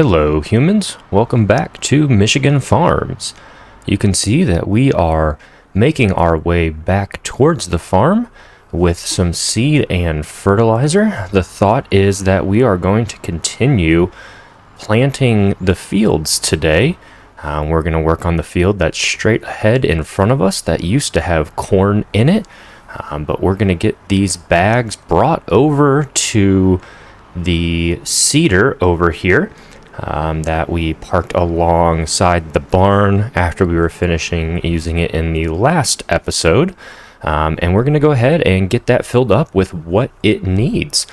Hello humans, welcome back to Michigan Farms. You can see that we are making our way back towards the farm with some seed and fertilizer. The thought is that we are going to continue planting the fields today. We're going to work on the field that's straight ahead in front of us that used to have corn in it, but we're going to get these bags brought over to the seeder over here that we parked alongside the barn after we were finishing using it in the last episode. And we're going to go ahead and get that filled up with what it needs.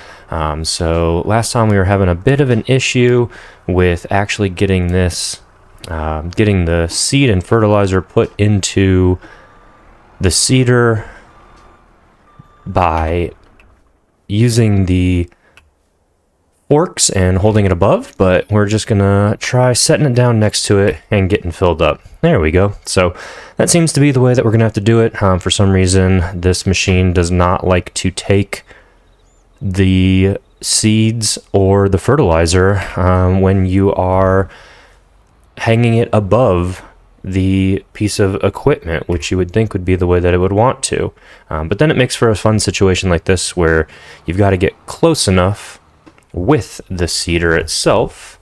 So last time we were having a bit of an issue with actually getting this, getting the seed and fertilizer put into the seeder by using the forks and holding it above, but we're just gonna try setting it down next to it and getting filled up. There we go. So that seems to be the way that we're gonna have to do it. For some reason, this machine does not like to take the seeds or the fertilizer when you are hanging it above the piece of equipment, which you would think would be the way that it would want to. But then it makes for a fun situation like this where you've got to get close enough with the seeder itself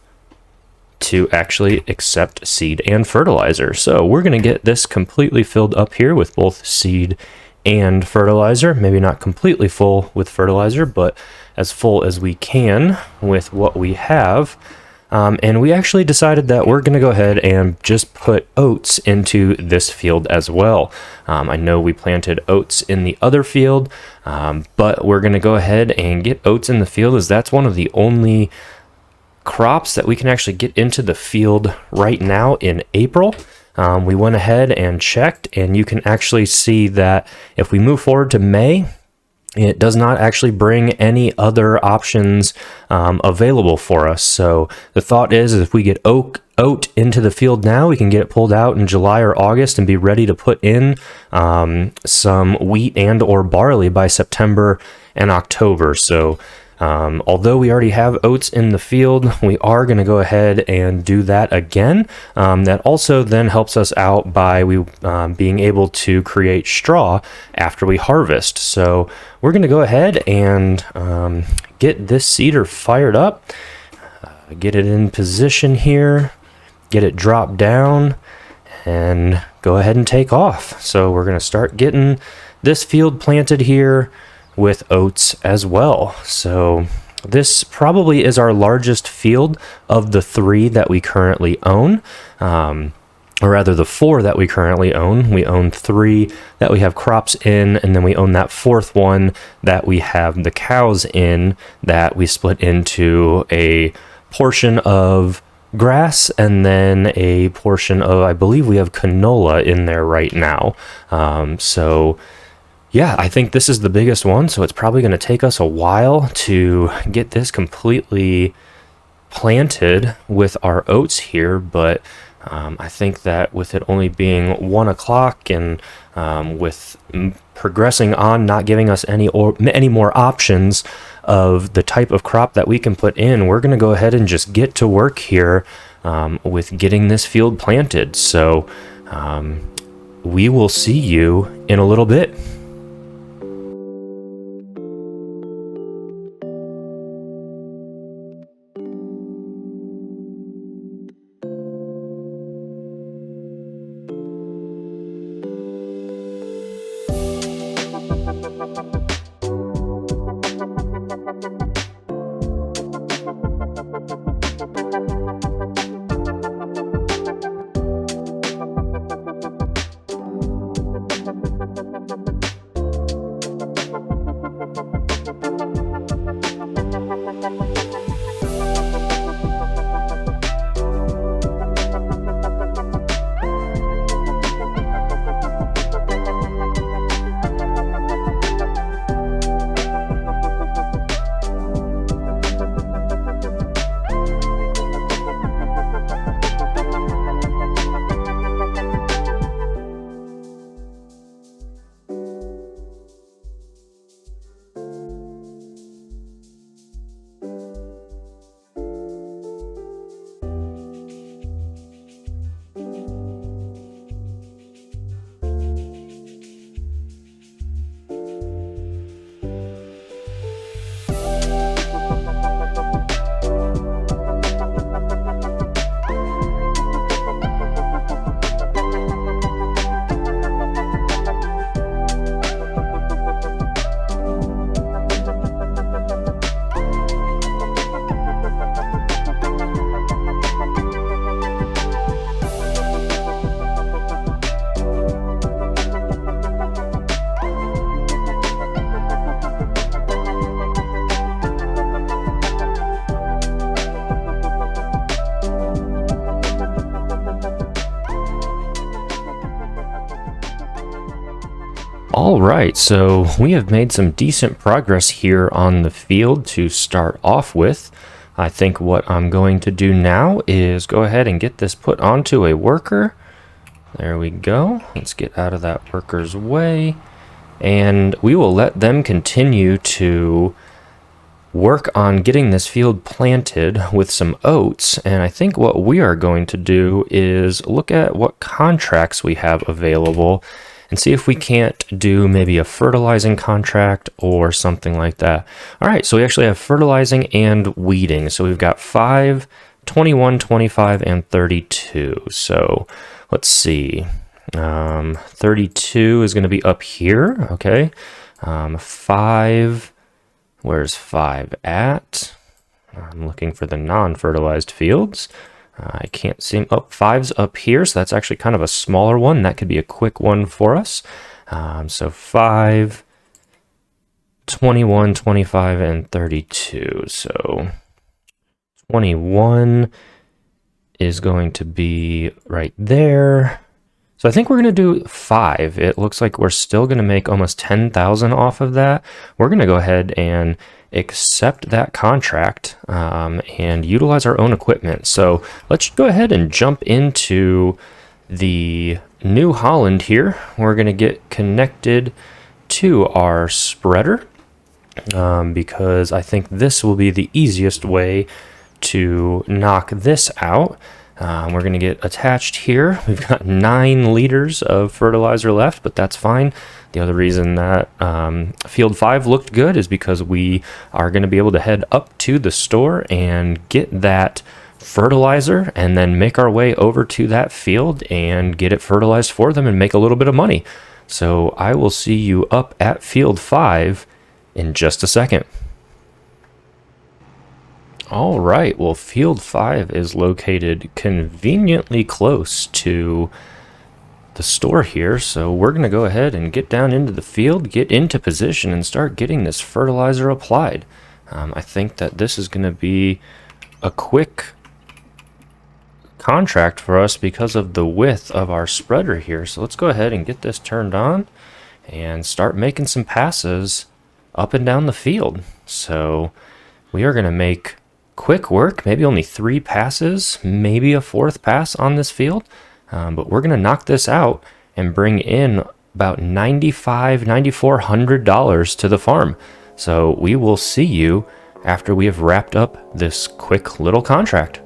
to actually accept seed and fertilizer. So we're going to get this completely filled up here with both seed and fertilizer. Maybe not completely full with fertilizer, but as full as we can with what we have. And we actually decided that we're going to go ahead and just put oats into this field as well. I know we planted oats in the other field, but we're going to go ahead and get oats in the field as that's one of the only crops that we can actually get into the field right now in April. We went ahead and checked, and you can actually see that if we move forward to May, it does not actually bring any other options available for us. So the thought is if we get oat into the field now, we can get it pulled out in July or August and be ready to put in some wheat and or barley by September and October. So although we already have oats in the field, we are going to go ahead and do that again. That also then helps us out by being able to create straw after we harvest. So we're going to go ahead and get this seeder fired up, get it in position here, get it dropped down, and go ahead and take off. So we're going to start getting this field planted here with oats as well. So this probably is our largest field of the 3 that we currently own, or rather the 4 that we currently own. We own 3 that we have crops in, and then we own that 4th one that we have the cows in that we split into a portion of grass and then a portion of, I believe we have canola in there right now. So yeah, I think this is the biggest one, so it's probably going to take us a while to get this completely planted with our oats here, but I think that with it only being 1 o'clock and with progressing on, not giving us any more options of the type of crop that we can put in, we're going to go ahead and just get to work here with getting this field planted. So we will see you in a little bit. All right, so we have made some decent progress here on the field to start off with. I think what I'm going to do now is go ahead and get this put onto a worker. There we go. Let's get out of that worker's way. And we will let them continue to work on getting this field planted with some oats. And I think what we are going to do is look at what contracts we have available and see if we can't do maybe a fertilizing contract or something like that. All right, so we actually have fertilizing and weeding. So we've got 5, 21, 25, and 32. So let's see. 32 is going to be up here. Okay. 5, where's 5 at? I'm looking for the non-fertilized fields. I can't see him. Oh, 5's up here, so that's actually kind of a smaller one. That could be a quick one for us. So 5, 21, 25, and 32. So 21 is going to be right there. So I think we're going to do 5. It looks like we're still going to make almost 10,000 off of that. We're going to go ahead and accept that contract and utilize our own equipment. So let's go ahead and jump into the New Holland here. We're going to get connected to our spreader because I think this will be the easiest way to knock this out. We're going to get attached here. We've got 9 liters of fertilizer left, but that's fine. The other reason that Field 5 looked good is because we are going to be able to head up to the store and get that fertilizer and then make our way over to that field and get it fertilized for them and make a little bit of money. So I will see you up at Field 5 in just a second. All right, well, Field 5 is located conveniently close to the store here, so we're going to go ahead and get down into the field, get into position, and start getting this fertilizer applied. I think that this is going to be a quick contract for us because of the width of our spreader here. So let's go ahead and get this turned on and start making some passes up and down the field. So we are going to make quick work, maybe only 3 passes, maybe a 4th pass on this field. But we're going to knock this out and bring in about $9,400 to the farm. So we will see you after we have wrapped up this quick little contract.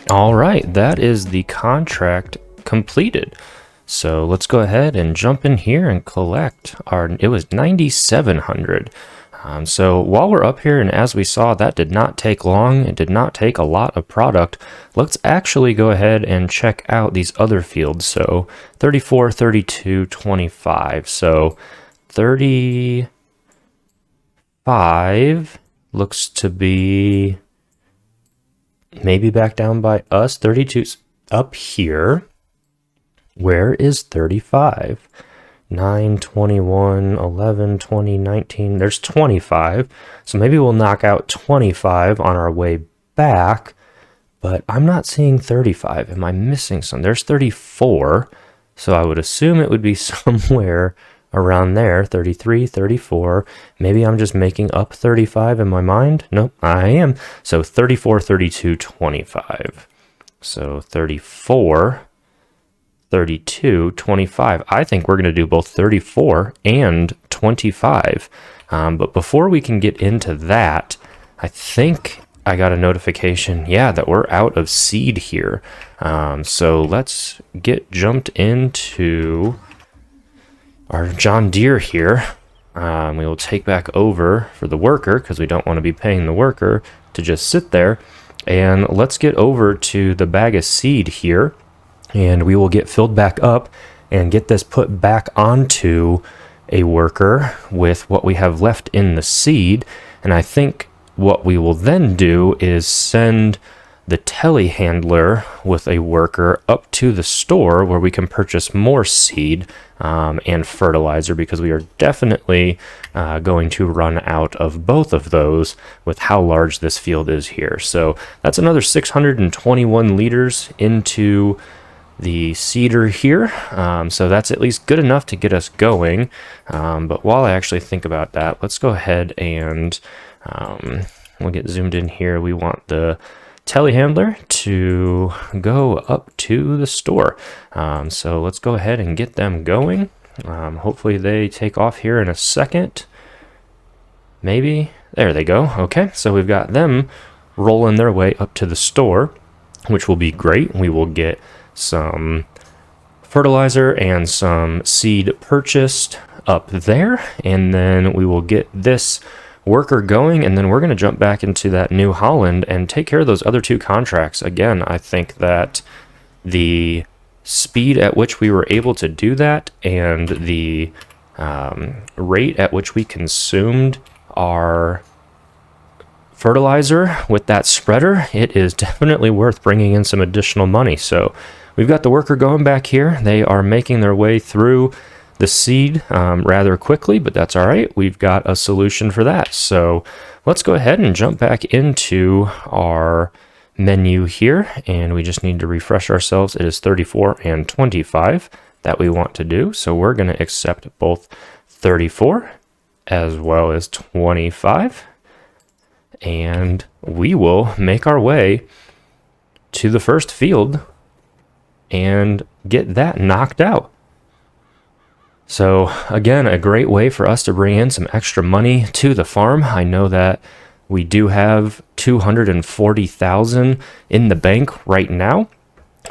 All right, that is the contract completed. So let's go ahead and jump in here and collect our, it was 9,700. So while we're up here, and as we saw, that did not take long. It did not take a lot of product. Let's actually go ahead and check out these other fields. So 34, 32, 25. So 35 looks to be maybe back down by us. 32's up here. Where is 35? 9, 21, 11, 20, 19. There's 25. So maybe we'll knock out 25 on our way back. But I'm not seeing 35. Am I missing some? There's 34. So I would assume it would be somewhere around there. 33, 34. Maybe I'm just making up 35 in my mind. Nope, I am. So 34, 32, 25. So 34, 32, 25. I think we're going to do both 34 and 25. But before we can get into that, I think I got a notification, yeah, that we're out of seed here. So let's get jumped into our John Deere here. We will take back over for the worker because we don't want to be paying the worker to just sit there. And let's get over to the bag of seed here, and we will get filled back up and get this put back onto a worker with what we have left in the seed. And I think what we will then do is send the telehandler with a worker up to the store where we can purchase more seed and fertilizer, because we are definitely going to run out of both of those with how large this field is here. So that's another 621 liters into the seeder here. So that's at least good enough to get us going. But while I actually think about that, let's go ahead and we'll get zoomed in here. We want the telehandler to go up to the store. So let's go ahead and get them going. Hopefully they take off here in a second. Maybe. There they go. Okay, so we've got them rolling their way up to the store, which will be great. We will get some fertilizer and some seed purchased up there, and then we will get this worker going, and then we're going to jump back into that New Holland and take care of those other two contracts. Again, I think that the speed at which we were able to do that and the rate at which we consumed our fertilizer with that spreader, it is definitely worth bringing in some additional money. So we've got the worker going back here. They are making their way through the seed rather quickly, but that's all right. We've got a solution for that. So let's go ahead and jump back into our menu here, and we just need to refresh ourselves. It is 34 and 25 that we want to do. So we're going to accept both 34 as well as 25, and we will make our way to the first field and get that knocked out. So again, a great way for us to bring in some extra money to the farm. I know that we do have $240,000 in the bank right now,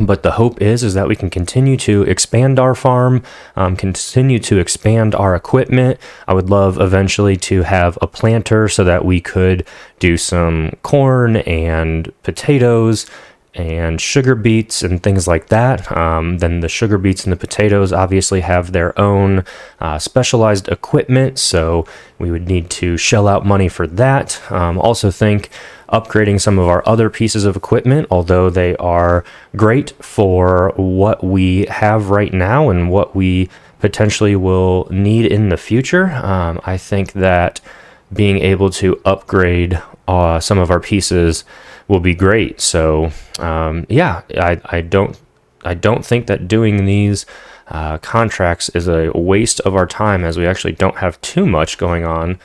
but the hope is that we can continue to expand our farm, continue to expand our equipment. I would love eventually to have a planter so that we could do some corn and potatoes and sugar beets and things like that. Then the sugar beets and the potatoes obviously have their own specialized equipment, so we would need to shell out money for that. Also think upgrading some of our other pieces of equipment, although they are great for what we have right now and what we potentially will need in the future. I think that being able to upgrade some of our pieces will be great. So yeah, I don't think that doing these contracts is a waste of our time, as we actually don't have too much going on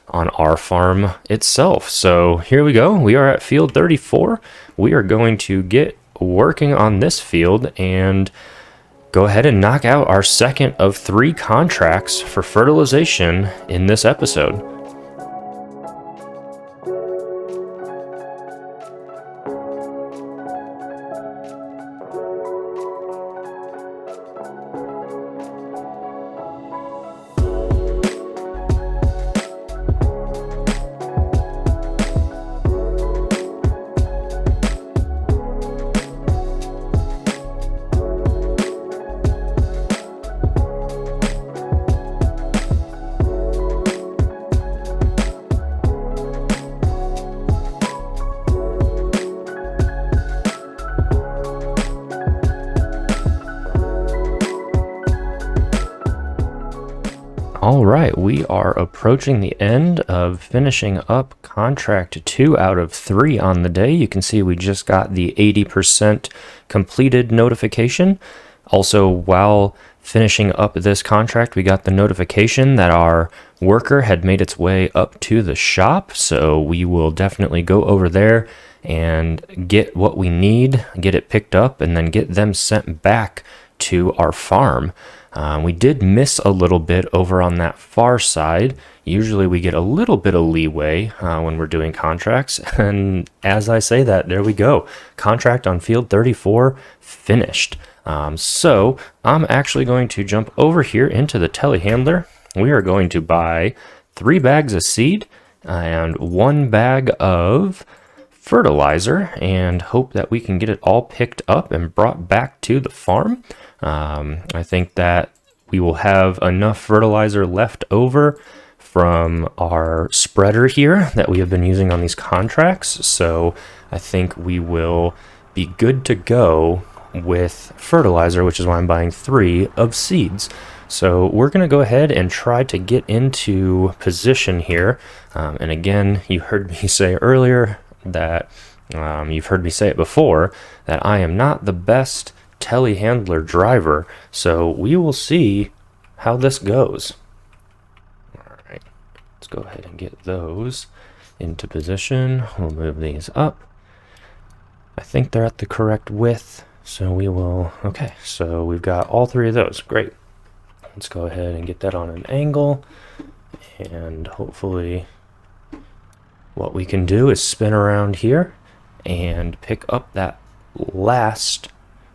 our farm itself. So here we go. We are at field 34. We are going to get working on this field and go ahead and knock out our second of 3 contracts for fertilization in this episode. All right, we are approaching the end of finishing up contract 2 out of 3 on the day. You can see we just got the 80% completed notification. Also, while finishing up this contract, we got the notification that our worker had made its way up to the shop. So we will definitely go over there and get what we need, get it picked up, and then get them sent back to our farm. We did miss a little bit over on that far side. Usually we get a little bit of leeway when we're doing contracts. And as I say that, there we go. Contract on field 34 finished. So I'm actually going to jump over here into the telehandler. We are going to buy 3 bags of seed and 1 bag of fertilizer and hope that we can get it all picked up and brought back to the farm. I think that we will have enough fertilizer left over from our spreader here that we have been using on these contracts. So I think we will be good to go with fertilizer, which is why I'm buying 3 of seeds. So we're going to go ahead and try to get into position here. And again, you heard me say earlier that you've heard me say it before, that I am not the best telehandler driver. So we will see how this goes. All right, let's go ahead and get those into position. We'll move these up. I think they're at the correct width. So we will, okay, so we've got all 3 of those. Great. Let's go ahead and get that on an angle. And hopefully what we can do is spin around here and pick up that last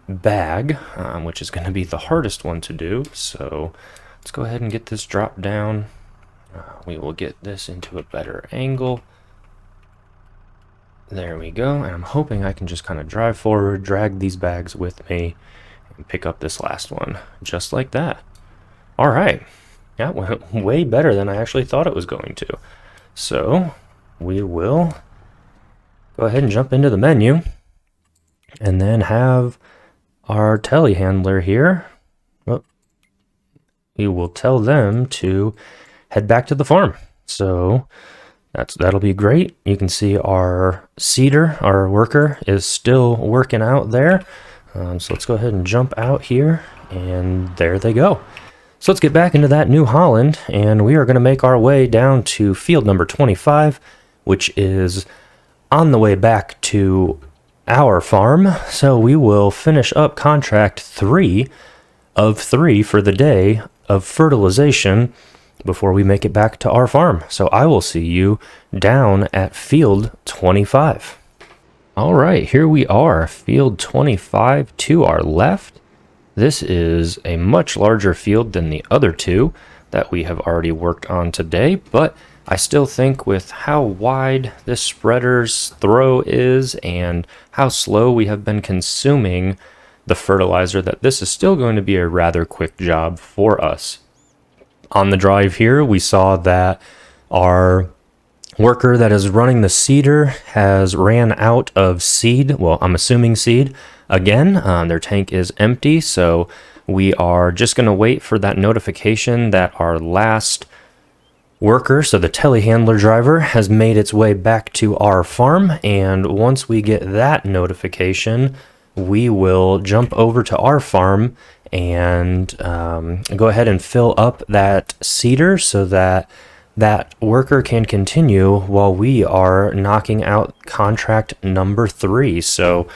bag, which is going to be the hardest one to do. So let's go ahead and get this dropped down. We will get this into a better angle. There we go. And I'm hoping I can just kind of drive forward, drag these bags with me, and pick up this last one, just like that. All right. That went way better than I actually thought it was going to. So we will go ahead and jump into the menu and then have our telehandler here. Well, we will tell them to head back to the farm. So that'll be great. You can see our seeder, our worker, is still working out there. So let's go ahead and jump out here, and there they go. So let's get back into that New Holland, and we are going to make our way down to field number 25, which is on the way back to our farm. So we will finish up contract 3 of 3 for the day of fertilization before we make it back to our farm. So I will see you down at field 25. All right, here we are, field 25 to our left. This is a much larger field than the other 2 that we have already worked on today, but I still think with how wide this spreader's throw is and how slow we have been consuming the fertilizer, that this is still going to be a rather quick job for us. On the drive here, we saw that our worker that is running the seeder has ran out of seed. Well, I'm assuming seed. Again, their tank is empty, so we are just going to wait for that notification that our last worker, so the telehandler driver, has made its way back to our farm. And once we get that notification, we will jump over to our farm and go ahead and fill up that seeder so that that worker can continue while we are knocking out contract number 3. So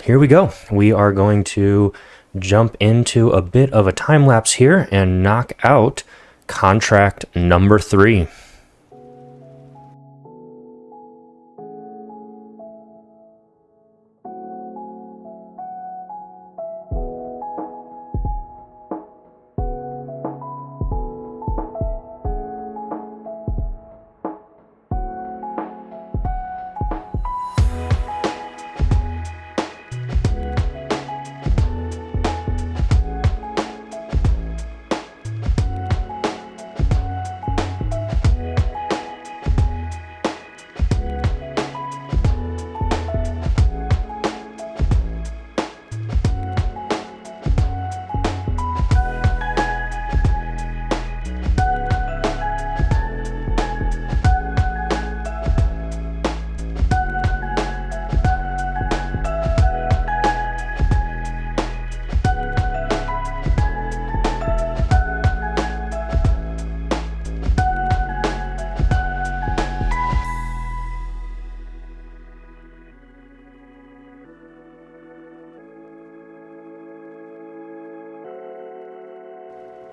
here we go. We are going to jump into a bit of a time lapse here and knock out contract number 3.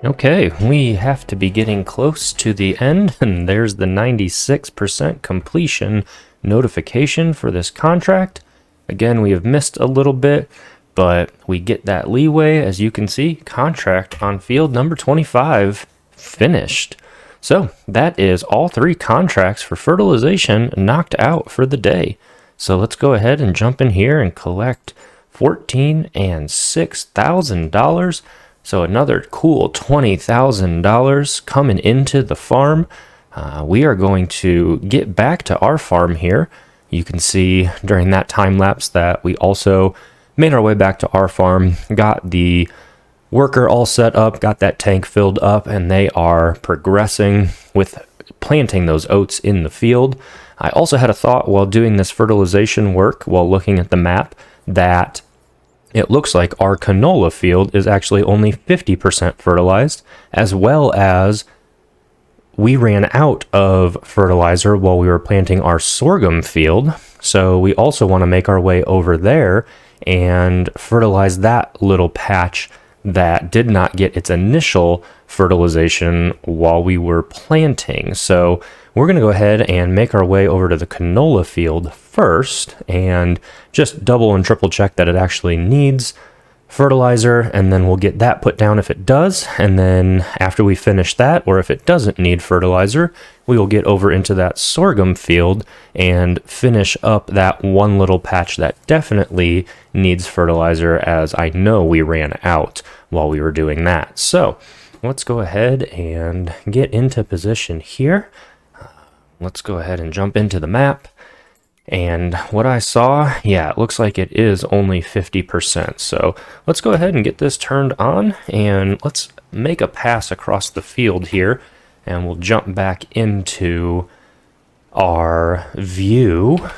Okay, we have to be getting close to the end, and there's the 96% completion notification for this contract. Again, we have missed a little bit, but we get that leeway. As you can see, contract on field number 25 finished. So that is all 3 contracts for fertilization knocked out for the day. So let's go ahead and jump in here and collect $14,000 and $6,000. So another cool $20,000 coming into the farm. We are going to get back to our farm here. You can see during that time lapse that we also made our way back to our farm, got the worker all set up, got that tank filled up, and they are progressing with planting those oats in the field. I also had a thought while doing this fertilization work, while looking at the map, that it looks like our canola field is actually only 50% fertilized, as well as we ran out of fertilizer while we were planting our sorghum field. So we also want to make our way over there and fertilize that little patch that did not get its initial fertilization while we were planting. So we're going to go ahead and make our way over to the canola field first and just double and triple check that it actually needs fertilizer, and then we'll get that put down if it does. And then after we finish that, or if it doesn't need fertilizer, we will get over into that sorghum field and finish up that one little patch that definitely needs fertilizer, as I know we ran out while we were doing that. So let's go ahead and get into position here. Let's go ahead and jump into the map. And what I saw, yeah, it looks like it is only 50%. So let's go ahead and get this turned on, and let's make a pass across the field here, and we'll jump back into our view.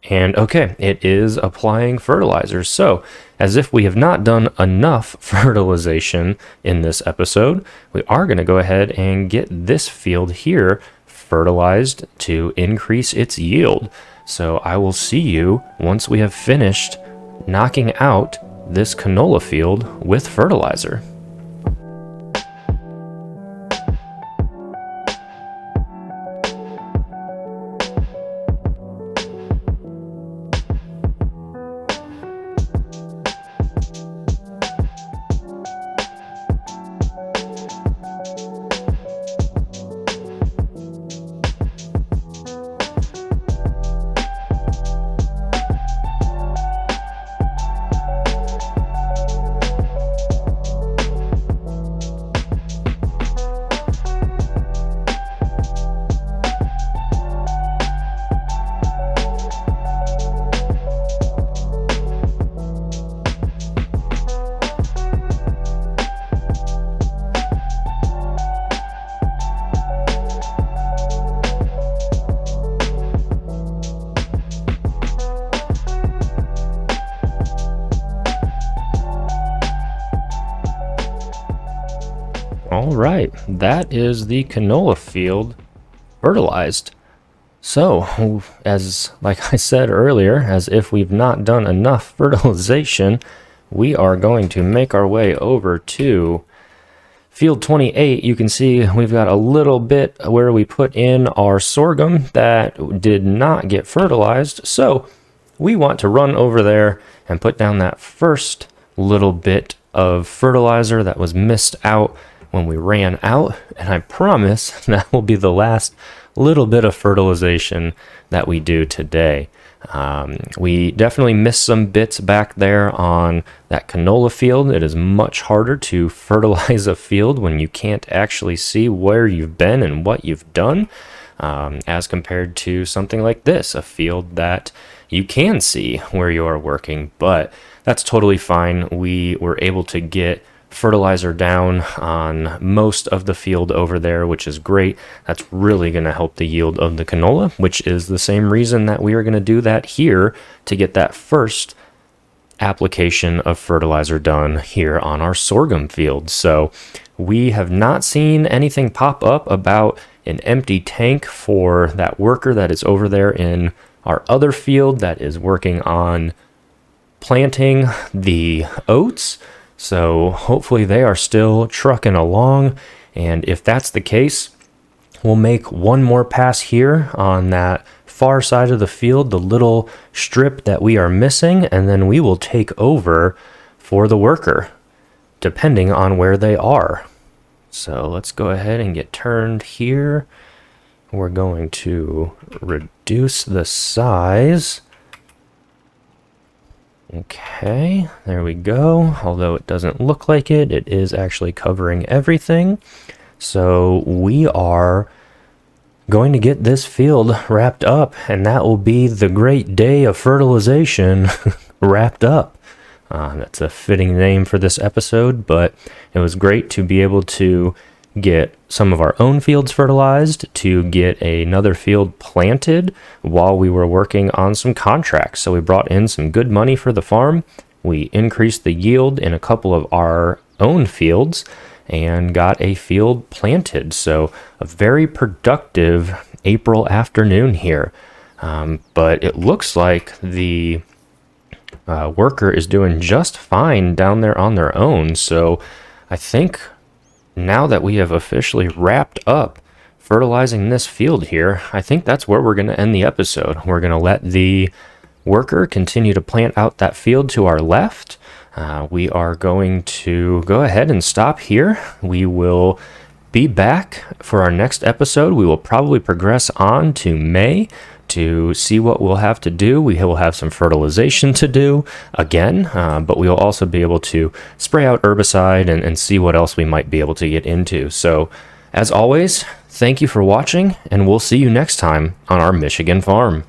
And okay, it is applying fertilizer. So as if we have not done enough fertilization in this episode, we are going to go ahead and get this field here fertilized to increase its yield. So I will see you once we have finished knocking out this canola field with fertilizer. All right, that is the canola field fertilized. So, as like I said earlier, as if we've not done enough fertilization, we are going to make our way over to field 28. You can see we've got a little bit where we put in our sorghum that did not get fertilized. So we want to run over there and put down that first little bit of fertilizer that was missed out when we ran out, and I promise that will be the last little bit of fertilization that we do today. We definitely missed some bits back there on that canola field. It is much harder to fertilize a field when you can't actually see where you've been and what you've done, as compared to something like this, a field that you can see where you are working. But that's totally fine. We were able to get fertilizer down on most of the field over there, which is great. That's really going to help the yield of the canola, which is the same reason that we are going to do that here, to get that first application of fertilizer done here on our sorghum field. So we have not seen anything pop up about an empty tank for that worker that is over there in our other field that is working on planting the oats. So hopefully they are still trucking along. And if that's the case, we'll make one more pass here on that far side of the field, the little strip that we are missing, and then we will take over for the worker, depending on where they are. So let's go ahead and get turned here. We're going to reduce the size. Okay, there we go. Although it doesn't look like it, it is actually covering everything. So we are going to get this field wrapped up, and that will be the great day of fertilization wrapped up. That's a fitting name for this episode, but it was great to be able to get some of our own fields fertilized, to get another field planted while we were working on some contracts. So we brought in some good money for the farm. We increased the yield in a couple of our own fields and got a field planted. So a very productive April afternoon here. But it looks like the worker is doing just fine down there on their own. So I think now that we have officially wrapped up fertilizing this field here, I think that's where we're going to end the episode. We're going to let the worker continue to plant out that field to our left. We are going to go ahead and stop here. We will be back for our next episode. We will probably progress on to May to see what we'll have to do. We will have some fertilization to do again, but we will also be able to spray out herbicide and see what else we might be able to get into. So, as always, thank you for watching, and we'll see you next time on our Michigan farm.